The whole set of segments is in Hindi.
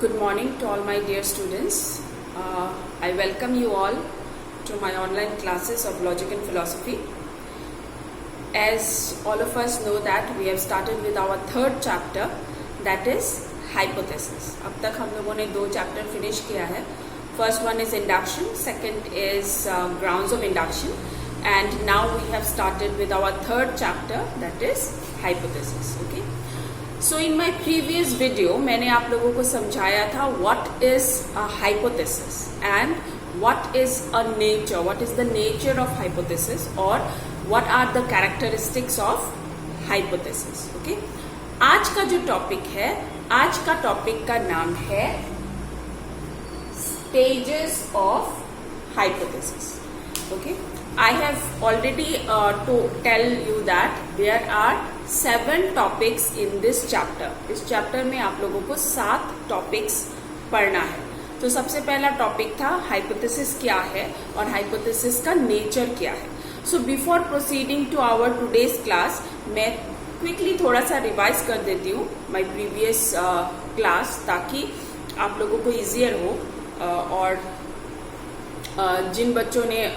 Good morning to all my dear students. I welcome you all to my online classes of logic and philosophy. As all of us know that we have started with our third chapter, that is hypothesis. अब तक हम लोगों ने 2 चैप्टर फिनिश किया है. First one is induction, second is grounds of induction, and now we have started with our third chapter, that is hypothesis. Okay. So in my previous video मैंने आप लोगों को समझाया था what is a hypothesis and what is a nature, what is the nature of hypothesis or what are the characteristics of hypothesis. Okay. आज का जो टॉपिक है, आज का टॉपिक का नाम है stages of hypothesis. Okay. I have already to tell you that there are 7 topics in this chapter. इस चैप्टर में आप लोगों को 7 टॉपिक्स पढ़ना है. तो सबसे पहला टॉपिक था हाइपोथेसिस क्या है और हाइपोथेसिस का नेचर क्या है. So before proceeding to our today's class मैं क्विकली थोड़ा सा रिवाइज कर देती हूँ माय प्रीवियस क्लास, ताकि आप लोगों को इजियर हो और जिन बच्चों ने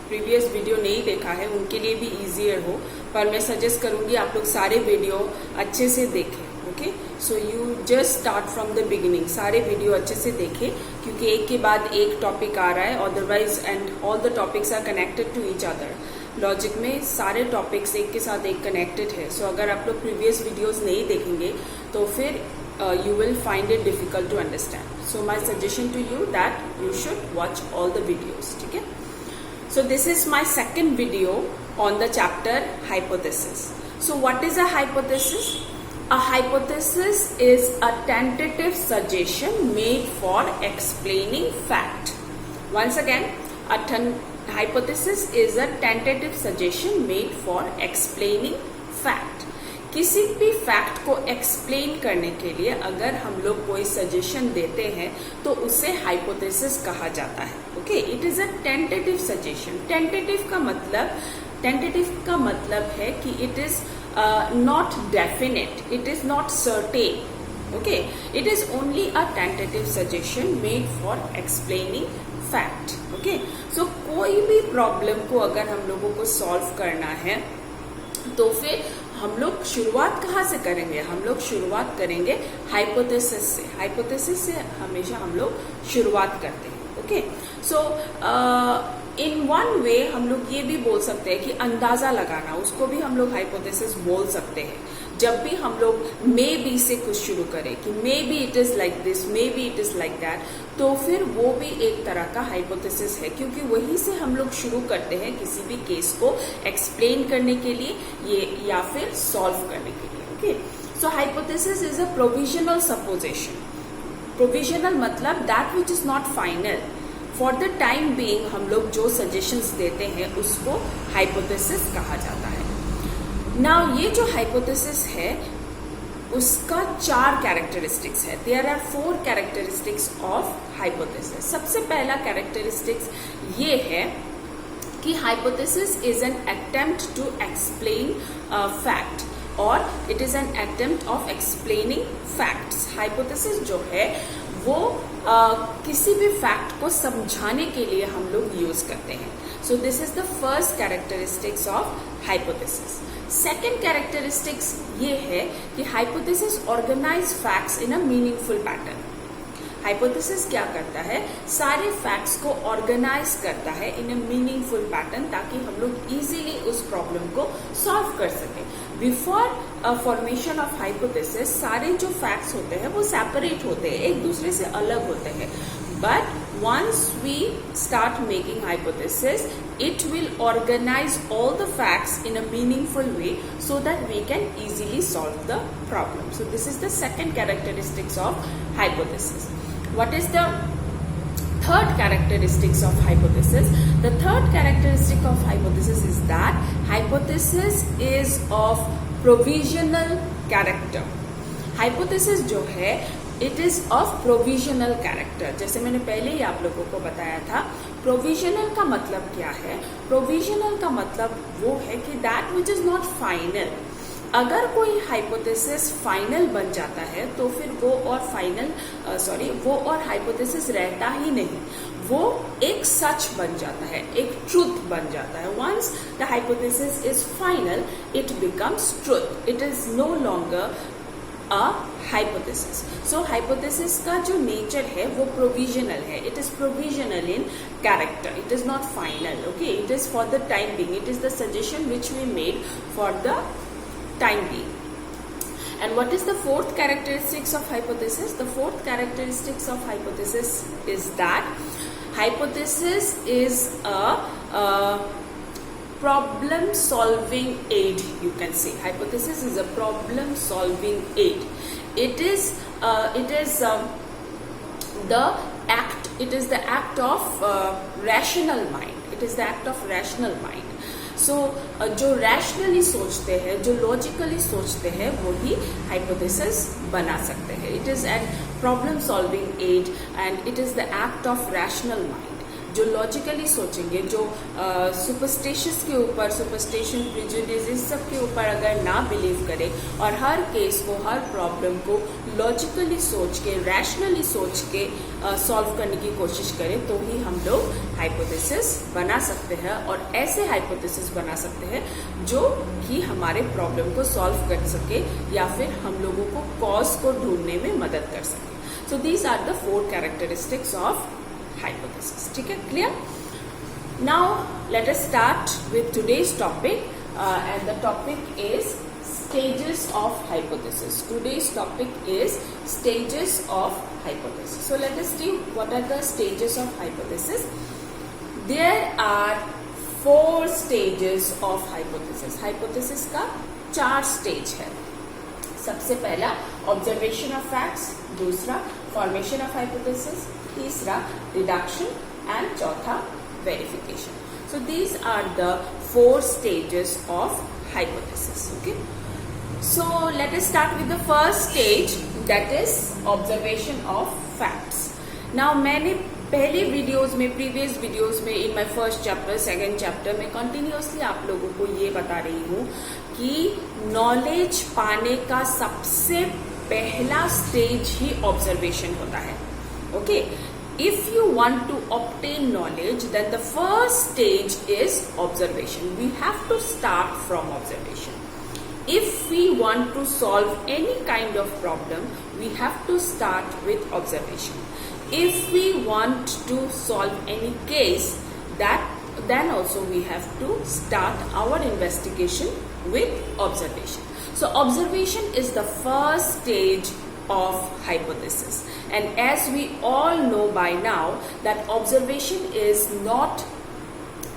प्रीवियस वीडियो नहीं देखा है उनके लिए भी इजियर हो. पर मैं सजेस्ट करूंगी आप लोग सारे वीडियो अच्छे से देखें. Okay, so you just start from the beginning. सारे वीडियो अच्छे से देखें क्योंकि एक के बाद एक टॉपिक आ रहा है. Otherwise and all the topics are connected to each other. Logic में सारे टॉपिक्स एक के साथ एक कनेक्टेड है. सो अगर आप लोग प्रीवियस वीडियोज नहीं देखेंगे तो फिर you will find it difficult to understand. So my suggestion to you that you should watch all the videos. ठीक है? So this is my second video on the chapter hypothesis. So what is a hypothesis? A hypothesis is a tentative suggestion made for explaining fact. Once again, hypothesis is a tentative suggestion made for explaining fact. किसी भी फैक्ट को एक्सप्लेन करने के लिए अगर हम लोग कोई सजेशन देते हैं तो उसे हाइपोथेसिस कहा जाता है. Okay, it is a tentative suggestion. Tentative का मतलब है कि it is not definite, it is not certain. Okay, it is only a tentative suggestion made for explaining fact. Okay, so कोई भी प्रॉब्लम को अगर हम लोगों को सॉल्व करना है तो फिर हम लोग शुरुआत कहाँ से करेंगे? हम लोग शुरुआत करेंगे हाइपोथेसिस से. हाइपोथेसिस से हमेशा हम लोग शुरुआत करते हैं. Okay, so in one way हम लोग ये भी बोल सकते हैं कि अंदाजा लगाना, उसको भी हम लोग हाइपोथेसिस बोल सकते हैं. जब भी हम लोग मे बी से कुछ शुरू करें कि may be it is like this, may be it is like that, तो फिर वो भी एक तरह का हाइपोथेसिस है क्योंकि वहीं से हम लोग शुरू करते हैं किसी भी केस को एक्सप्लेन करने के लिए ये या फिर सॉल्व करने के लिए. Okay, so hypothesis is a provisional supposition. Provisional मतलब that which is not final. For the time being हम लोग जो सजेशंस देते हैं उसको हाइपोथेसिस कहा जाता है. नाउ ये जो हाइपोथेसिस है उसका 4 कैरेक्टरिस्टिक्स है. There are 4 characteristics of hypothesis. सबसे पहला कैरेक्टरिस्टिक्स ये है कि hypothesis is an attempt to explain fact और it is an attempt of explaining facts. Hypothesis जो है वो किसी भी फैक्ट को समझाने के लिए हम लोग यूज करते हैं. So this is the first characteristics of hypothesis. Second characteristics ये है कि hypothesis organise facts in a meaningful pattern. Hypothesis क्या करता है? सारे फैक्ट्स को ऑर्गेनाइज करता है इन अ मीनिंगफुल पैटर्न ताकि हम लोग इजीली उस प्रॉब्लम को सॉल्व कर सकें. बिफोर फॉर्मेशन ऑफ हाइपोथेसिस सारे जो फैक्ट्स होते हैं वो सेपरेट होते हैं, एक दूसरे से अलग होते हैं. But once we start making hypothesis, it will organize all the facts in a meaningful way so that we can easily solve the problem. So this is the second characteristics of hypothesis. What is the third characteristics of hypothesis? The third characteristic of hypothesis is that hypothesis is of provisional character. Hypothesis जो है it is of provisional character. जैसे मैंने पहले ही आप लोगों को बताया था, प्रोविजनल का मतलब क्या है? प्रोविजनल का मतलब वो है कि that which is not final. अगर कोई हाइपोथेसिस फाइनल बन जाता है तो फिर वो और हाइपोथेसिस रहता ही नहीं, वो एक सच बन जाता है, एक ट्रूथ बन जाता है. Once the hypothesis is final, it becomes truth. It is no longer a hypothesis. So hypothesis का जो नेचर है वो प्रोविजनल है. It is provisional in character. It is not final. Okay, it is for the time being. It is the suggestion which we made for the time being. And what is the fourth characteristics of hypothesis? The fourth characteristics of hypothesis is that hypothesis is a problem solving aid, you can say. Hypothesis is a problem solving aid. It is the act of rational mind. It is the act of rational mind. सो जो रैशनली सोचते हैं, जो लॉजिकली सोचते हैं, वो ही हाइपोथेसिस बना सकते हैं. It is an problem solving aid and it is the act of rational mind. जो लॉजिकली सोचेंगे, जो सुपरस्टिशियस के ऊपर, सुपरस्टिशन, प्रिजुडिस, इस सब के ऊपर अगर ना बिलीव करे और हर केस को, हर प्रॉब्लम को लॉजिकली सोच के, रैशनली सोच के सॉल्व करने की कोशिश करें, तो ही हम लोग हाइपोथेसिस बना सकते हैं. और ऐसे हाइपोथेसिस बना सकते हैं जो कि हमारे प्रॉब्लम को सॉल्व कर सके या फिर हम लोगों को कॉज को ढूंढने में मदद कर सके. So these are the 4 characteristics of hypothesis. ठीक है, clear? Now let us start with today's topic, and the topic is stages of hypothesis. Today's topic is stages of hypothesis. So let us see what are the stages of hypothesis. There are 4 stages of hypothesis. Hypothesis का 4 stage है. सबसे पहला ऑब्जर्वेशन ऑफ फैक्ट्स, दूसरा फॉर्मेशन ऑफ हाइपोथेसिस, तीसरा डिडक्शन एंड चौथा verification. So these are the 4 stages of hypothesis. Okay, so let us start with the first stage, that is observation of facts. Now मैंने पहले वीडियोस में, प्रीवियस वीडियोस में, in my first chapter, second chapter में कंटिन्यूअसली आप लोगों को ये बता रही हूँ कि नॉलेज पाने का सबसे पहला स्टेज ही ऑब्जर्वेशन होता है. Okay, if you want to obtain knowledge, then the first stage is observation. We have to start from observation. If we want to solve any kind of problem, we have to start with observation. If we want to solve any case, then also we have to start our investigation with observation. So observation is the first stage of hypothesis, and as we all know by now that observation is not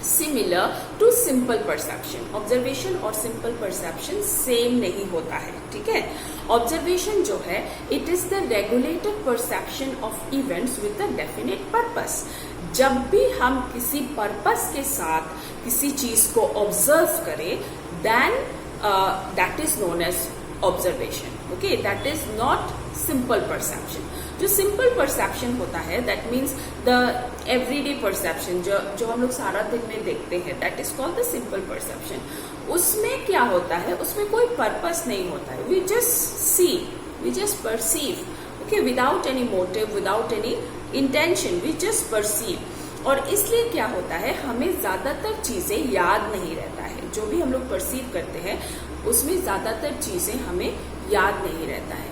similar to simple perception. Observation और simple perception same नहीं होता है. ठीक है, observation जो है, it is the regulated perception of events with a definite purpose. जब भी हम किसी पर्पस के साथ किसी चीज को ऑब्जर्व करें, then that is known as observation. Okay, that is not simple perception. जो simple perception होता है, that means the everyday perception, जो हम लोग सारा दिन में देखते हैं, that is called the simple perception. उसमें क्या होता है, उसमें कोई पर्पस नहीं होता है. We just see, we just perceive. Okay, without any motive, without any intention, we just perceive. और इसलिए क्या होता है, हमें ज्यादातर चीजें याद नहीं रहता है. जो भी हम लोग परसीव करते हैं उसमें ज्यादातर चीजें हमें याद नहीं रहता है.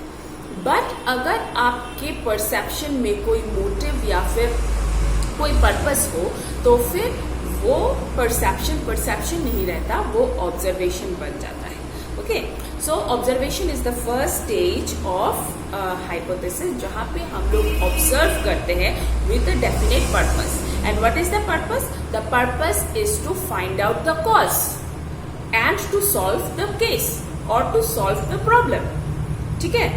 बट अगर आपके परसेप्शन में कोई मोटिव या फिर कोई पर्पस हो, तो फिर वो परसेप्शन नहीं रहता, वो ऑब्जर्वेशन बन जाता है. Okay, so observation is the first stage of hypothesis, जहां पे हम लोग ऑब्जर्व करते हैं with a definite purpose. And what is the purpose? The purpose is to find out the cause and to solve the case or to solve the problem. ठीक है,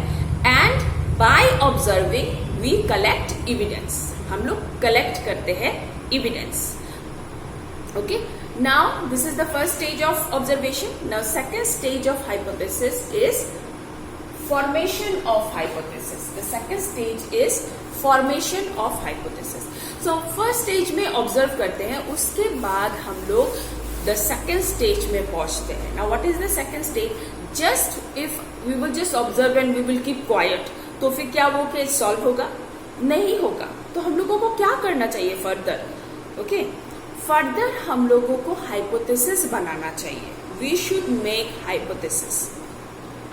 and by observing we collect evidence. हम लोग collect करते हैं evidence. Okay, now this is the first stage of observation. Now second stage of hypothesis is formation of hypothesis. The second stage is formation of hypothesis. So first stage में observe करते हैं, उसके बाद हम लोग the second stage में पहुंचते हैं. Now what is the second stage? Just if we will just observe and we will keep quiet, तो फिर क्या वो केस सॉल्व होगा? नहीं होगा। तो हम लोगों को क्या करना चाहिए फर्दर? ओके, फर्दर हम लोगों को हाइपोथेसिस बनाना चाहिए। We should make hypothesis.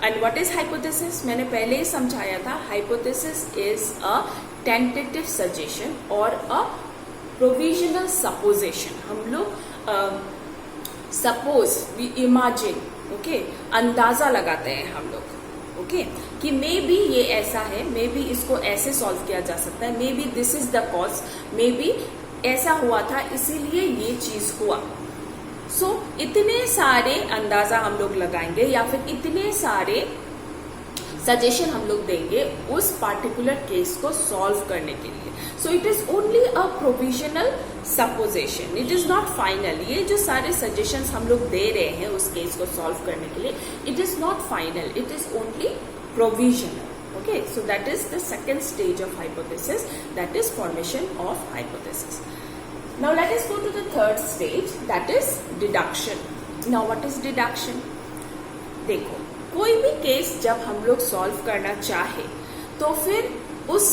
And what is hypothesis? मैंने पहले ही समझाया था, hypothesis is a tentative suggestion और अ प्रोविजनल सपोजिशन। हम लोग सपोज, वी इमेजिन, ओके, अंदाजा लगाते हैं हम लोग, ओके, कि मे बी ये ऐसा है, मे बी इसको ऐसे सॉल्व किया जा सकता है, may be this is the cause, may be ऐसा हुआ था इसीलिए ये चीज हुआ। सो इतने सारे अंदाजा हम लोग लगाएंगे या फिर इतने सारे सजेशन हम लोग देंगे उस पार्टिकुलर केस को सॉल्व करने के लिए। So it is only a provisional supposition, it is not final. ये जो सारे सजेशंस हम लोग दे रहे हैं उस केस को सॉल्व करने के लिए, it is not final, it is only provisional. Okay, so that is the second stage of hypothesis, that is formation of hypothesis. Now let us go to the third stage, that is deduction. Now what is deduction? देखो, कोई भी केस जब हम लोग सॉल्व करना चाहे तो फिर उस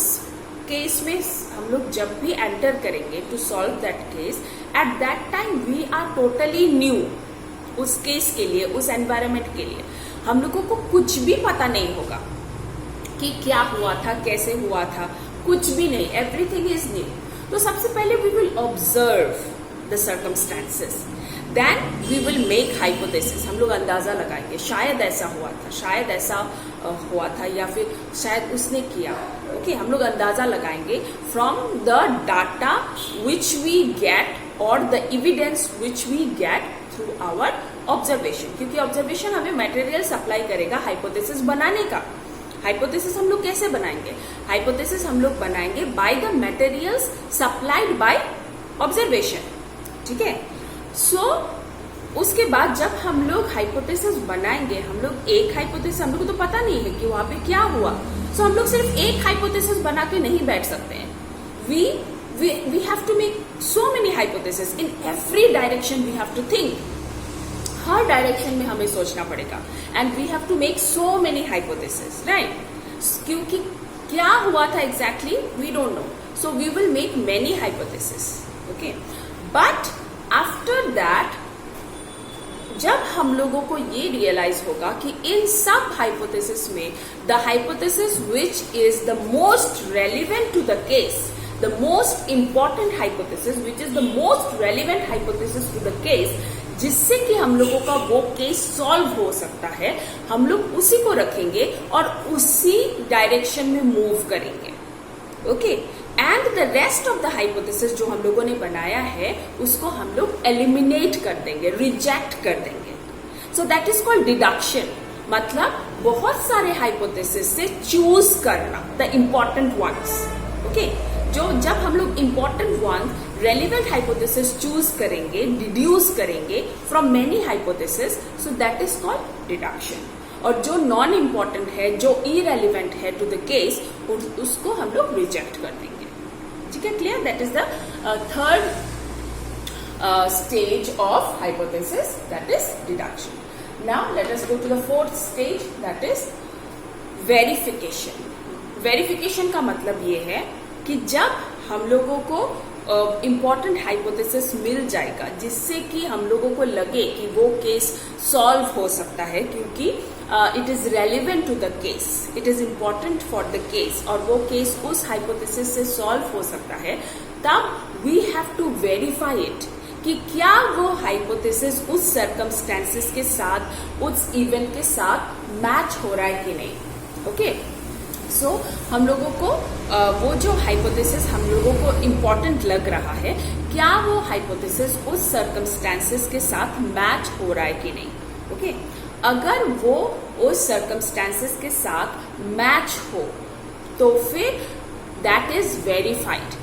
केस में हम लोग जब भी एंटर करेंगे to solve that case, at that time we are totally new उस केस के लिए, उस एनवायरमेंट के लिए। हम लोगों को कुछ भी पता नहीं होगा कि क्या हुआ था, कैसे हुआ था, कुछ भी नहीं, एवरीथिंग इज न्यू। तो सबसे पहले we will observe the circumstances, then we will make hypothesis. हम लोग अंदाजा लगाएंगे, शायद ऐसा हुआ था, शायद ऐसा हुआ था, या फिर शायद उसने किया। ओके, हम लोग अंदाजा लगाएंगे from the data which we get और the evidence which we get through our observation, क्योंकि ऑब्जर्वेशन हमें मटेरियल सप्लाई करेगा हाइपोथेसिस बनाने का। हाइपोथेसिस हम लोग कैसे बनाएंगे? हाइपोथेसिस हम लोग बनाएंगे by the materials supplied by observation, ठीक है। सो उसके बाद जब हम लोग हाइपोथेसिस बनाएंगे, हम लोग एक हाइपोथेसिस, हम लोग को तो पता नहीं है कि वहां पे क्या हुआ, सो हम लोग सिर्फ एक हाइपोथेसिस बना के नहीं बैठ सकते हैं। We have to make so many hypothesis in every direction, we have to think, हर डायरेक्शन में हमें सोचना पड़ेगा, and we have to make so many hypothesis, right. क्योंकि क्या हुआ था exactly we don't know, so we will make many hypothesis, okay. But after that जब हम लोगों को ये रियलाइज होगा कि इन सब हाइपोथेसिस में the hypothesis which is the most relevant to the case, the most important hypothesis which is the most relevant hypothesis to the case, जिससे कि हम लोगों का वो केस सॉल्व हो सकता है, हम लोग उसी को रखेंगे और उसी डायरेक्शन में मूव करेंगे, okay. And the rest of the hypothesis जो हम लोगों ने बनाया है उसको हम लोग एलिमिनेट कर देंगे, रिजेक्ट कर देंगे। So that is called deduction, मतलब बहुत सारे हाइपोथेसिस से चूज करना द इम्पोर्टेंट वंस, ओके। जो जब हम लोग important one relevant hypothesis choose करेंगे, डिड्यूस करेंगे from many hypothesis, so that is called deduction. और जो नॉन इम्पोर्टेंट है, जो इरेलीवेंट है टू द केस, उसको हम लोग रिजेक्ट कर देंगे, ठीक है, clear. That is the third stage of hypothesis, that is deduction. Now let us go to the fourth stage, that is verification. Verification का मतलब ये है कि जब हम लोगों को इम्पॉर्टेंट हाइपोथेसिस मिल जाएगा जिससे कि हम लोगों को लगे कि वो केस सॉल्व हो सकता है, क्योंकि it is relevant to the case, it is important for the case, और वो केस उस हाइपोथेसिस से सॉल्व हो सकता है, तब we have to verify it कि क्या वो हाइपोथेसिस उस सर्कमस्टेंसेस के साथ, उस इवेंट के साथ मैच हो रहा है कि नहीं, ओके। सो हम लोगों को वो जो हाइपोथेसिस हम लोगों को इम्पोर्टेंट लग रहा है, क्या वो हाइपोथेसिस उस सर्कमस्टेंसेस के साथ मैच हो रहा है कि नहीं, ओके। अगर वो उस सर्कमस्टेंसेस के साथ मैच हो तो फिर दैट इज वेरीफाइड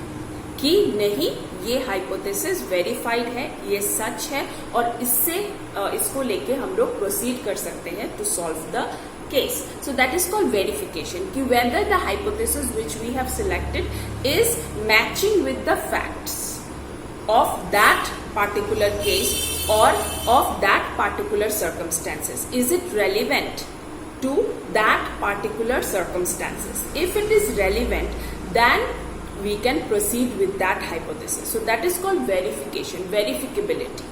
कि नहीं, ये हाइपोथेसिस वेरीफाइड है, ये सच है, और इसको लेके हम लोग प्रोसीड कर सकते हैं to solve the case. So that is called verification, कि whether the hypothesis which we have selected is matching with the facts of that particular case or of that particular circumstances. Is it relevant to that particular circumstances? If it is relevant, then we can proceed with that hypothesis. So that is called verification. Verificability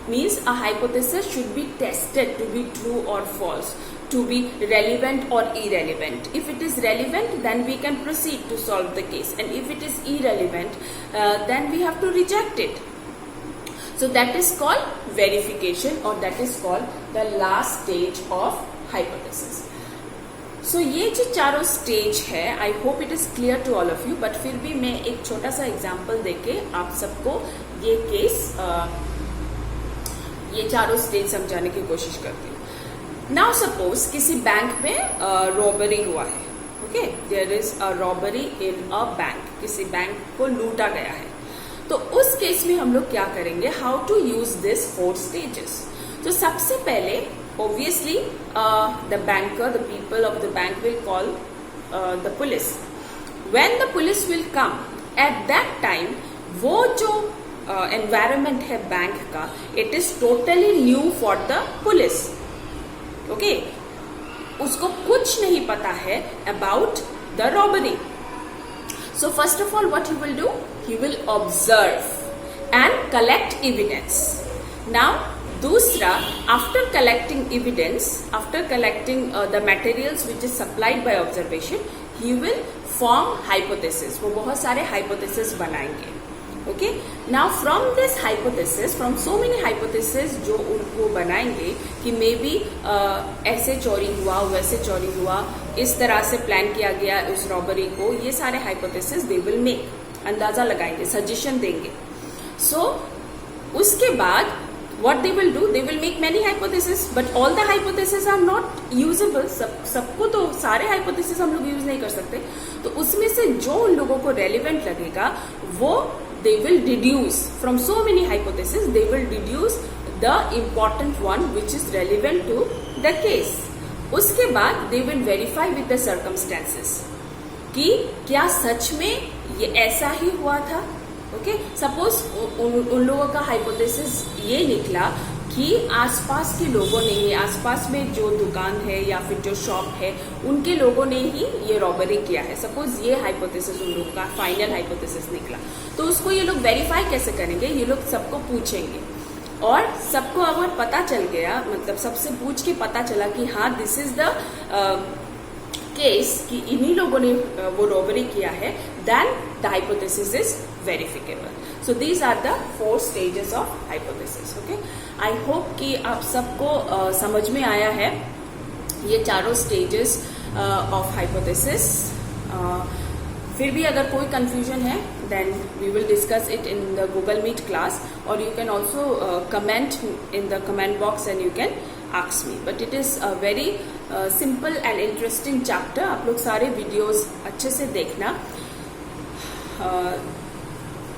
means a hypothesis should be tested to be true or false, to be relevant or irrelevant. If it is relevant, then we can proceed to solve the case, and if it is irrelevant, then we have to reject it. So that is called verification, or that is called the last stage of hypothesis. So ये जो चारों स्टेज है, I hope it is clear to all of you, but फिर भी मैं एक छोटा सा एग्जाम्पल देके आप सबको ये केस, ये चारों स्टेज समझाने की कोशिश करती हूँ. नाउ सपोज किसी बैंक में रॉबरी हुआ है. Okay, there is a robbery in a bank. किसी बैंक को लूटा गया है. तो उस केस में हम लोग क्या करेंगे? How to use this 4 stages. तो सबसे पहले obviously the banker, the people of the bank will call the police. When the police will come, at that time वो जो environment है बैंक का, it is totally new for the police. Okay, उसको कुछ नहीं पता है about the robbery. So first of all, what he will do? He will observe and collect evidence. Now दूसरा, after collecting evidence, after collecting the materials which is supplied by observation, he will form hypothesis. वो बहुत सारे हाइपोथेसिस बनाएंगे. Okay, now from this hypothesis, from so many hypothesis जो उनको बनाएंगे कि मे बी ऐसे चोरी हुआ, वैसे चोरी हुआ, इस तरह से प्लान किया गया उस रॉबरी को, ये सारे हाइपोथेसिस दे विल मेक. अंदाजा लगाएंगे, सजेशन देंगे. सो उसके बाद what they will do, they will make many hypotheses, but all the hypotheses are not usable. सबको तो सारे hypotheses हम लोग यूज नहीं कर सकते. तो उसमें से जो उन लोगों को relevant लगेगा वो they will deduce from so many hypotheses. They will deduce the important one which is relevant to the case. उसके बाद they will verify with the circumstances कि क्या सच में ये ऐसा ही हुआ था. ओके, सपोज उन लोगों का हाइपोथेसिस ये निकला कि आसपास के लोगों ने ही, आसपास में जो दुकान है या फिर जो शॉप है, उनके लोगों ने ही ये रॉबरी किया है. सपोज ये हाइपोथेसिस उन लोगों का फाइनल हाइपोथेसिस निकला. तो उसको ये लोग वेरीफाई कैसे करेंगे? ये लोग सबको पूछेंगे, और सबको अगर पता चल गया, मतलब सबसे पूछ के पता चला कि हाँ दिस इज द केस, कि इन्हीं लोगों ने वो रॉबरी किया है, then the hypothesis is verificable. So these are the 4 stages of hypothesis. Okay, I hope कि आप सबको समझ में आया है ये चारों stages of hypothesis. फिर भी अगर कोई confusion है, then we will discuss it in the Google Meet class, or you can also comment in the comment box and you can ask me. But it is a very simple and interesting chapter. आप लोग सारे videos अच्छे से देखना.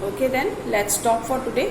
Okay, then let's stop for today.